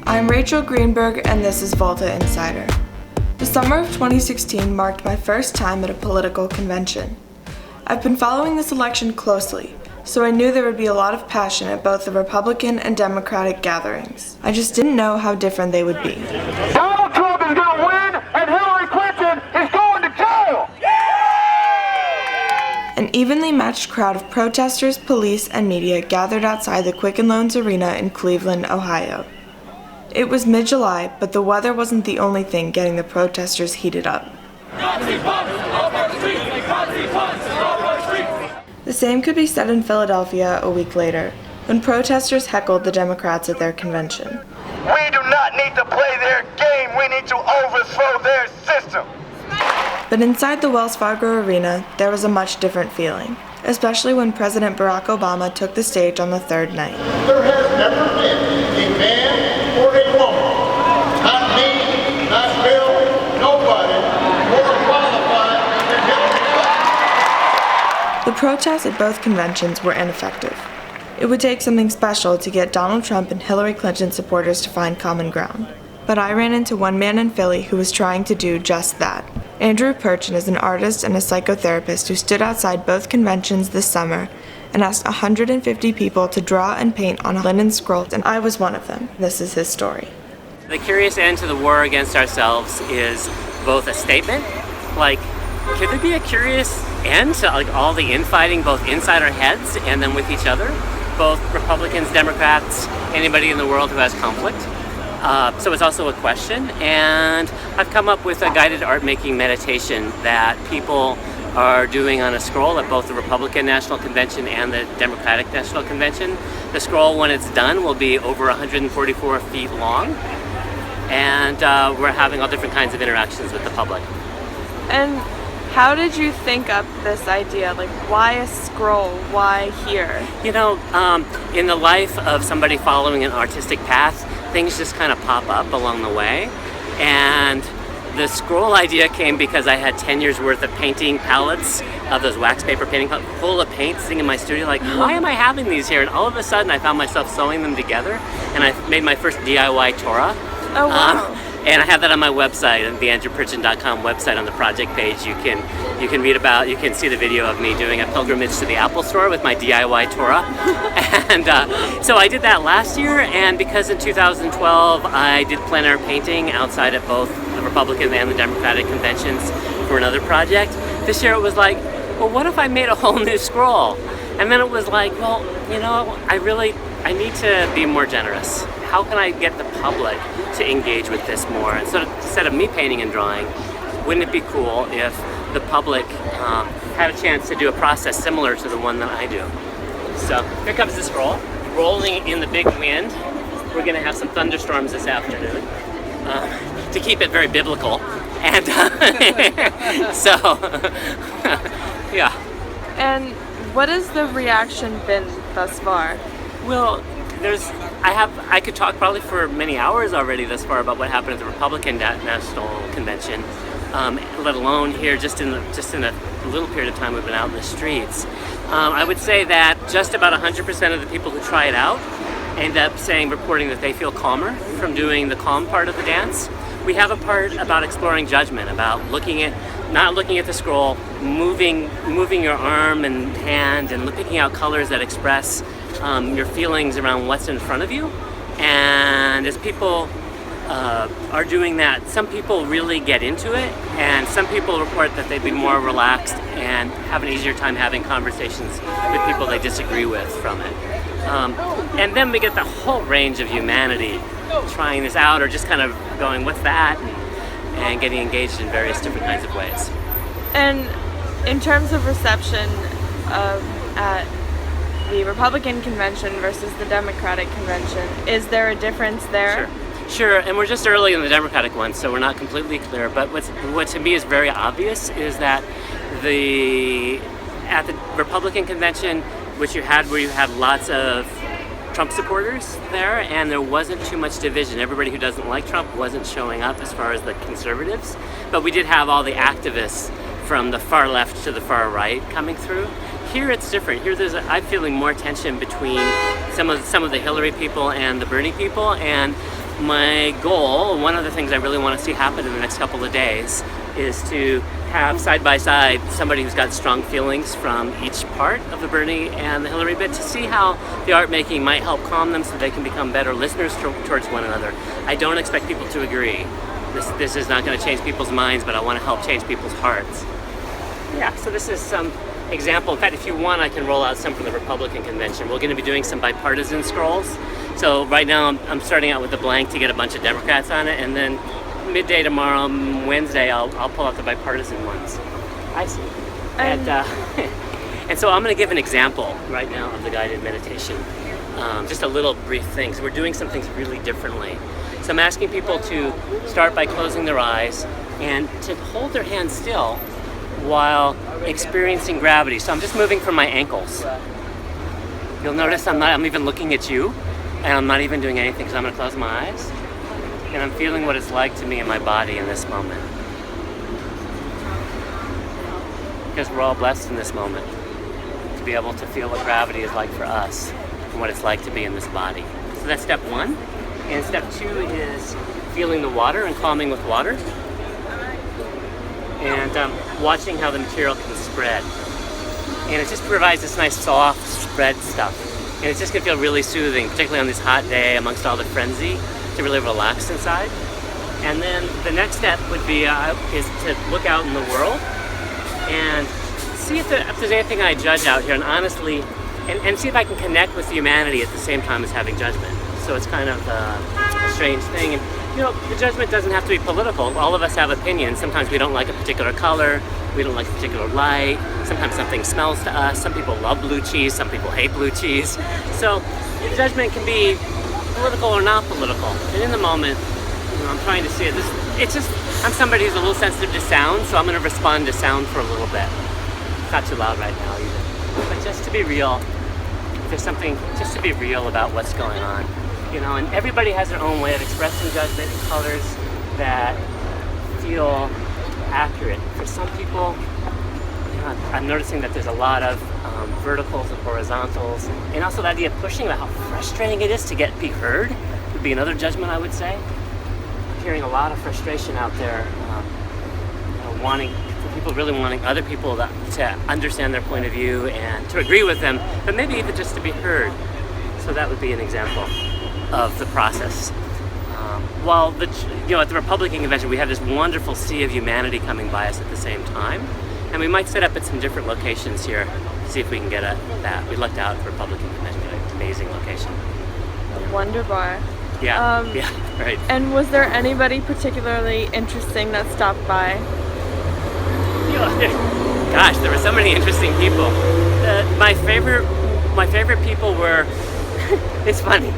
I'm Rachel Greenberg, and this is Volta Insider. The summer of 2016 marked my first time at a political convention. I've been following this election closely, so I knew there would be a lot of passion at both the Republican and Democratic gatherings. I just didn't know how different they would be. Donald Trump is going to win, and Hillary Clinton is going to jail! An evenly matched crowd of protesters, police, and media gathered outside the Quicken Loans Arena in Cleveland, Ohio. It was mid-July, but the weather wasn't the only thing getting the protesters heated up. The same could be said in Philadelphia a week later, when protesters heckled the Democrats at their convention. We do not need to play their game, we need to overthrow their system! But inside the Wells Fargo Arena, there was a much different feeling, especially when President Barack Obama took the stage on the third night. There has never been a man or a woman, not me, not Bill, nobody, more qualified than Hillary Clinton. The protests at both conventions were ineffective. It would take something special to get Donald Trump and Hillary Clinton supporters to find common ground. But I ran into one man in Philly who was trying to do just that. Andrew Purchin is an artist and a psychotherapist who stood outside both conventions this summer and asked 150 people to draw and paint on a linen scroll, and I was one of them. This is his story. The curious end to the war against ourselves is both a statement, like, could there be a curious end to all the infighting, both inside our heads and then with each other? Both Republicans, Democrats, anybody in the world who has conflict. So it's also a question, and I've come up with a guided art-making meditation that people are doing on a scroll at both the Republican National Convention and the Democratic National Convention. The scroll, when it's done, will be over 144 feet long, and we're having all different kinds of interactions with the public. And how did you think up this idea? Like, why a scroll? Why here? You know, in the life of somebody following an artistic path, things just kind of pop up along the way. And the scroll idea came because I had 10 years worth of painting palettes, of those wax paper painting palettes, full of paint sitting in my studio, like, why am I having these here? And all of a sudden I found myself sewing them together, and I made my first DIY Torah. Oh, wow. And I have that on my website, on the andrewpurchin.com website. On the project page, you can read about, you can see the video of me doing a pilgrimage to the Apple Store with my DIY Torah. And so I did that last year, and because in 2012 I did plein air painting outside at both the Republican and the Democratic conventions for another project, this year it was like, well, what if I made a whole new scroll? And then it was like, well, you know, I need to be more generous. How can I get the public to engage with this more? And so instead of me painting and drawing, wouldn't it be cool if the public had a chance to do a process similar to the one that I do? So here comes the scroll, rolling in the big wind. We're gonna have some thunderstorms this afternoon to keep it very biblical. And so, yeah. And what has the reaction been thus far? Well, I could talk probably for many hours already thus far about what happened at the Republican National Convention, let alone here just in a little period of time we've been out in the streets. I would say that just about 100% of the people who try it out end up reporting that they feel calmer from doing the calm part of the dance. We have a part about exploring judgment, about not looking at the scroll, moving your arm and hand, and picking out colors that express your feelings around what's in front of you. And as people are doing that, some people really get into it, and some people report that they'd be more relaxed and have an easier time having conversations with people they disagree with from it. And then we get the whole range of humanity trying this out, or just kind of going, what's that? And getting engaged in various different kinds of ways. And in terms of reception at the Republican convention versus the Democratic convention, is there a difference there? Sure, and we're just early in the Democratic one, so we're not completely clear. But what to me is very obvious is that at the Republican convention, where you had lots of Trump supporters there, and there wasn't too much division. Everybody who doesn't like Trump wasn't showing up as far as the conservatives, but we did have all the activists from the far left to the far right coming through. Here it's different. Here I'm feeling more tension between some of the Hillary people and the Bernie people, and my goal, one of the things I really want to see happen in the next couple of days, is to have side by side somebody who's got strong feelings from each part of the Bernie and the Hillary bit, to see how the art making might help calm them so they can become better listeners towards one another. I don't expect people to agree. This is not going to change people's minds, but I want to help change people's hearts. Yeah, so this is some example. In fact, if you want, I can roll out some from the Republican convention. We're going to be doing some bipartisan scrolls. So right now I'm starting out with the blank to get a bunch of Democrats on it, and then midday tomorrow, Wednesday, I'll pull out the bipartisan ones. I see. And so I'm going to give an example right now of the guided meditation. Just a little brief thing. So we're doing some things really differently. So I'm asking people to start by closing their eyes and to hold their hands still while experiencing gravity. So I'm just moving from my ankles. You'll notice I'm even looking at you, and I'm not even doing anything, because I'm going to close my eyes. And I'm feeling what it's like to me in my body in this moment. Because we're all blessed in this moment to be able to feel what gravity is like for us and what it's like to be in this body. So that's step one. And step two is feeling the water and calming with water. And watching how the material can spread. And it just provides this nice soft spread stuff. And it's just going to feel really soothing, particularly on this hot day amongst all the frenzy, to really relax inside. And then the next step would be is to look out in the world and see if there's anything I judge out here, and honestly, and see if I can connect with humanity at the same time as having judgment. So it's kind of a strange thing. And the judgment doesn't have to be political. All of us have opinions. Sometimes we don't like a particular color, we don't like a particular light, sometimes something smells to us. Some people love blue cheese, some people hate blue cheese. So judgment can be political or not political. And in the moment, I'm trying to see it. I'm somebody who's a little sensitive to sound, so I'm going to respond to sound for a little bit. It's not too loud right now either. But just to be real, there's something just to be real about what's going on. And everybody has their own way of expressing judgment in colors that feel accurate. For some people, I'm noticing that there's a lot of verticals and horizontals, and also the idea of pushing about how frustrating it is to be heard would be another judgment, I would say. I'm hearing a lot of frustration out there, people really wanting other people to understand their point of view and to agree with them, but maybe even just to be heard. So that would be an example of the process. While at the Republican convention, we have this wonderful sea of humanity coming by us at the same time, and we might set up at some different locations here to see if we can get that. We lucked out at the Republican convention, an amazing location. Wonder Bar. Yeah, right. And was there anybody particularly interesting that stopped by? There were so many interesting people. My favorite people were. It's funny.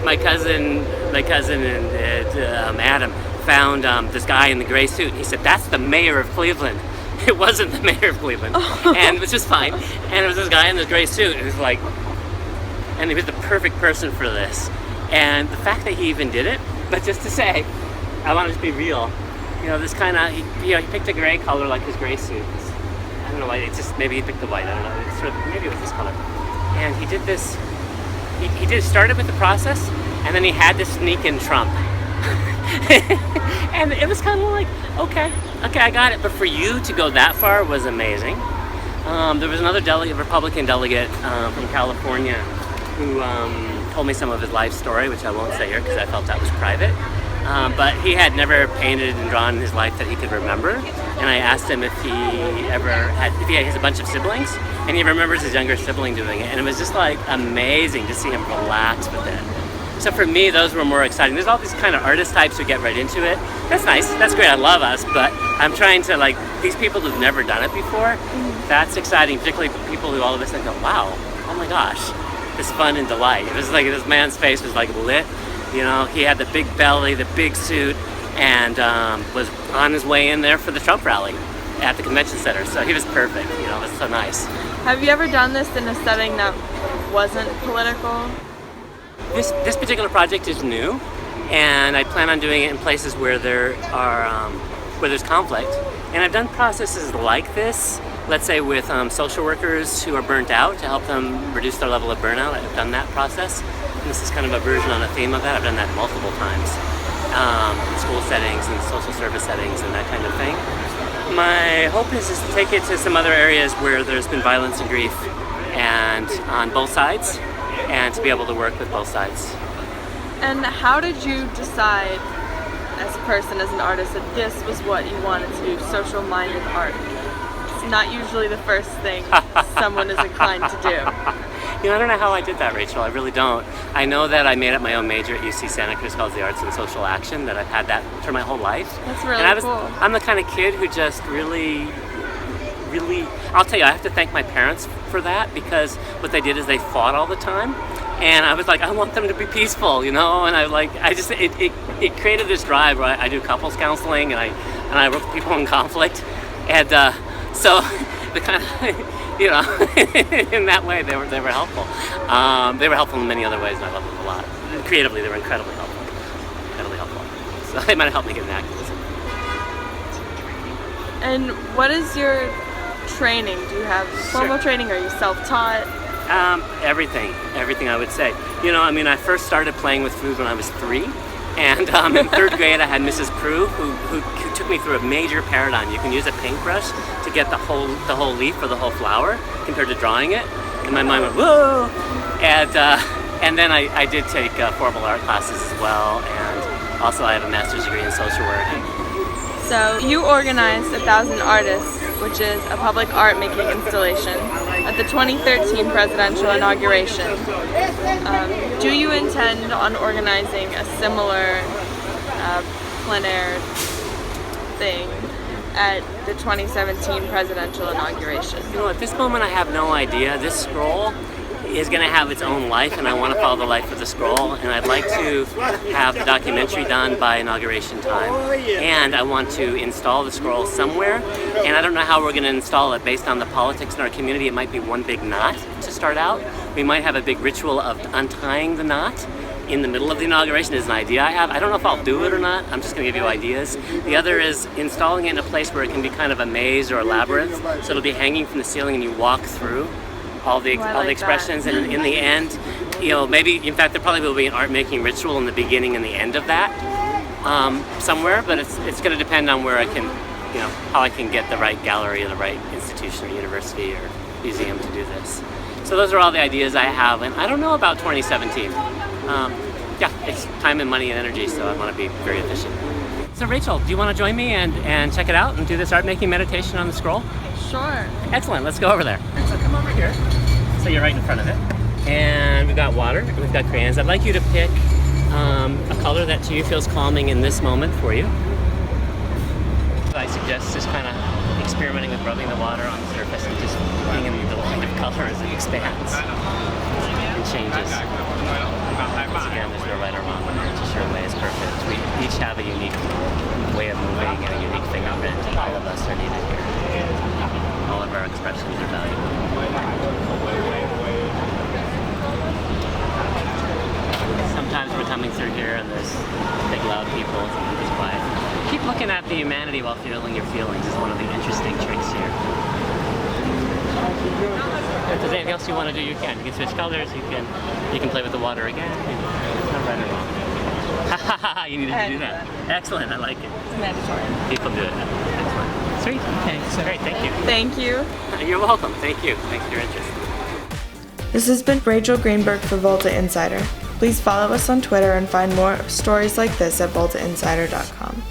My cousin and Adam found this guy in the gray suit, and he said, "That's the mayor of Cleveland." It wasn't the mayor of Cleveland, and which is fine. And it was this guy in this gray suit, and he was the perfect person for this. And the fact that he even did it, but just to say, I want to just be real. This kind of, he picked a gray color like his gray suit. I don't know why. Maybe he picked the white. I don't know. Maybe it was this color. And he did this. He started with the process, and then he had to sneak in Trump. And it was kind of like, okay, I got it. But for you to go that far was amazing. There was another Republican delegate from California who told me some of his life story, which I won't say here because I felt that was private. But he had never painted and drawn in his life that he could remember. And I asked him if he has a bunch of siblings, and he remembers his younger sibling doing it. And it was just amazing to see him relax with it. So for me, those were more exciting. There's all these kind of artist types who get right into it. That's nice, that's great, I love us, but I'm trying to these people who've never done it before, that's exciting, particularly people who all of a sudden go, wow, oh my gosh, this fun and delight. It was like this man's face was lit. He had the big belly, the big suit, and was on his way in there for the Trump rally at the convention center. So he was perfect. It was so nice. Have you ever done this in a setting that wasn't political? This particular project is new, and I plan on doing it in places where there's conflict. And I've done processes like this let's say with social workers who are burnt out, to help them reduce their level of burnout. I've done that process. And this is kind of a version on a theme of that. I've done that multiple times in school settings and social service settings and that kind of thing. My hope is to take it to some other areas where there's been violence and grief, and on both sides, and to be able to work with both sides. And how did you decide, as a person, as an artist, that this was what you wanted to do, social-minded art? It's not usually the first thing someone is inclined to do. You know, I don't know how I did that, Rachel. I really don't. I know that I made up my own major at UC Santa Cruz called the Arts and Social Action, that I've had that for my whole life. That's really cool. I'm the kind of kid who just really, I'll tell you, I have to thank my parents for that, because what they did is they fought all the time. And I was like, I want them to be peaceful, you know? And it created this drive where I do couples counseling, and I work with people in conflict. And so the kind of, you know, in that way, they were helpful. They were helpful in many other ways, and I love them a lot. Creatively, they were incredibly helpful. Incredibly helpful. So they might have helped me get into activism. And what is your training? Do you have formal training? Are you self-taught? Everything I would say. You know, I mean, I first started playing with food when I was 3. And in 3rd grade, I had Mrs. Prue, who took me through a major paradigm. You can use a paintbrush to get the whole leaf or the whole flower compared to drawing it. And my mind went, whoa! And then I did take formal art classes as well. And also I have a master's degree in social work. So you organized 1,000 Artists, which is a public art making installation, at the 2013 presidential inauguration. Do you intend on organizing a similar plein air thing at the 2017 presidential inauguration? You know, at this moment I have no idea. This scroll is going to have its own life, and I want to follow the life of the scroll, and I'd like to have the documentary done by inauguration time, and I want to install the scroll somewhere, and I don't know how we're going to install it based on the politics in our community. It might be one big knot to start out. We might have a big ritual of untying the knot in the middle of the inauguration is an idea I have. I don't know if I'll do it or not. I'm just going to give you ideas. The other is installing it in a place where it can be kind of a maze or a labyrinth, so it'll be hanging from the ceiling and you walk through all the expressions, and in the end, you know, maybe, in fact, there probably will be an art-making ritual in the beginning and the end of that somewhere, but it's going to depend on where I can, you know, how I can get the right gallery or the right institution or university or museum to do this. So those are all the ideas I have, and I don't know about 2017. Yeah, it's time and money and energy, so I want to be very efficient. So Rachel, do you want to join me and check it out and do this art-making meditation on the scroll? Sure. Excellent, let's go over there. So come over here. So you're right in front of it. And we've got water, we've got crayons. I'd like you to pick a color that to you feels calming in this moment for you. I suggest just kind of experimenting with rubbing the water on the surface and just being in the light of color as it expands and changes. Once again, there's no right or wrong one. Just your way is perfect. We each have a unique way of moving and a unique fingerprint. All of us are needed here. All of our expressions are valuable. Sometimes we're coming through here and there's big loud people, sometimes it's quiet. Keep looking at the humanity while feeling your feelings is one of the interesting tricks here. If there's anything else you want to do, you can. You can switch colors, you can play with the water again. There's no right or wrong. You needed to do that. Excellent, I like it. It's mandatory. People do it. Excellent. Sweet. Thanks. Great, thank you. Thank you. You're welcome. Thank you. Thanks for your interest. This has been Rachel Greenberg for Volta Insider. Please follow us on Twitter and find more stories like this at voltainsider.com.